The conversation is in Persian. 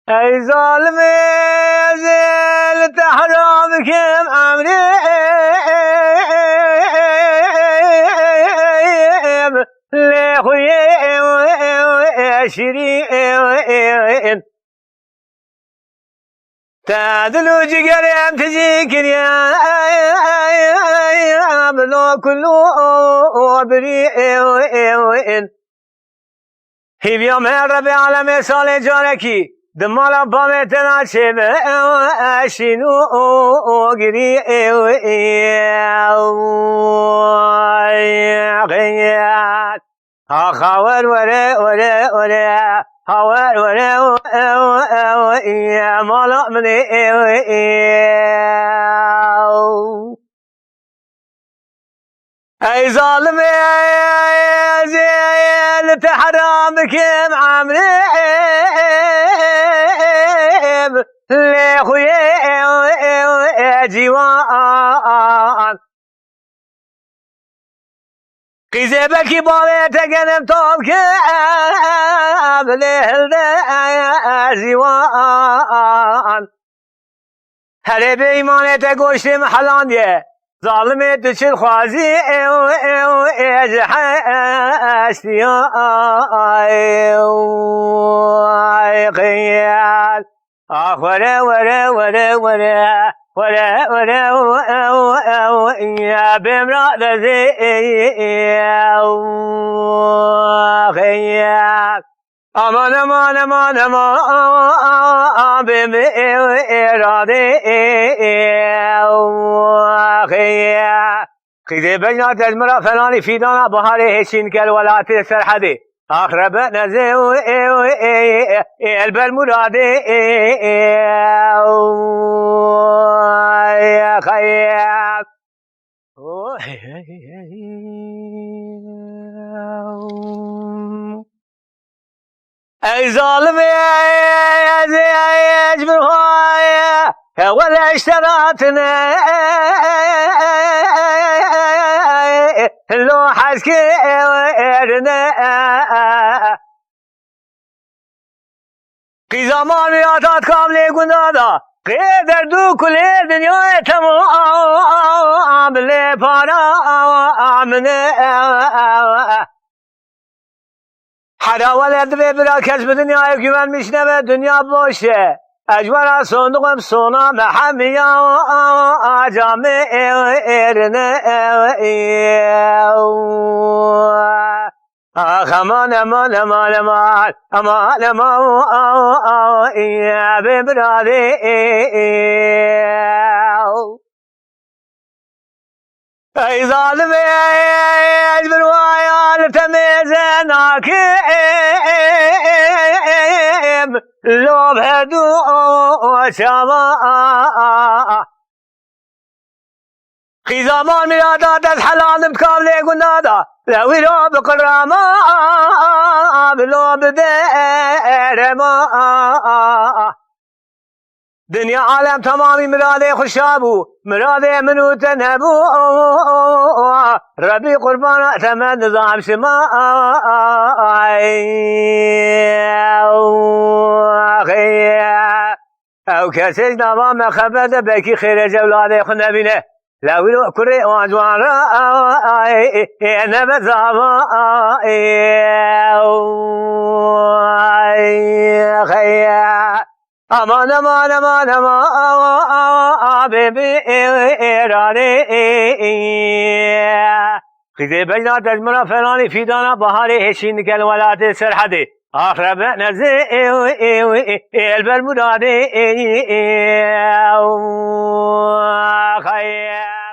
ای ظالم زلت حرام کم امریم لخوی شیرین تعدلو جگرم تذكريا بلو كلو بريئين هي بيوم ربي عالم سال جاركي دمالا بامتنا شب اشينو غريئين خاور وره وره وره خاور وره مالا مني اي ظالم زين تحرامك معامريم لخويا جوان قيزي بكي بابي تقنم تومك بلهل زوان هره به ایمانت گوشت محلان دیه ظالمت دچل خوازی اجحشتی قیال وره وره وره وره وره وره يا بمرأة ذي خيال امان امان امان امان بمرادي خيال خيزي بجنات المرأة فلاني في دانا بهاري هشين كالولات السرحدي اخرب نزي البالمرادي خيال اي ظالم يجبر هوايا ولا اشتراتنا لو حسكرنا قي زمان رياضات كاملة قنادا قدر دو كل دنيا تمام لبارا من حدا ولد ببرا كسب دنيا güven مشنوه دنيا باشه اجبر صندوقم سونا محميا جامع ارنه امان امان امان امان امان امان يا ببرادي اي ظالم اجبر ويا تميزناك لو بهدو شما خي زمان ميلادات الحلال مكاملة قنادا لو يلو بقرامة بلو بدرما دنيا عالم تمامي مرادي خشابو مرادي منو تنهبو ربي قربانا ثمن نظام شما او كسج نظام خبر بكي خير جولادي خنا بينه لو يلو كري وانجوان نبت زعما امان امان امان امان بيبي ارادي خيزي بجنات اجمرا فلاني في دانا بهاري هشين كالولات سرحدي اخرب نزي البالمرادي خيال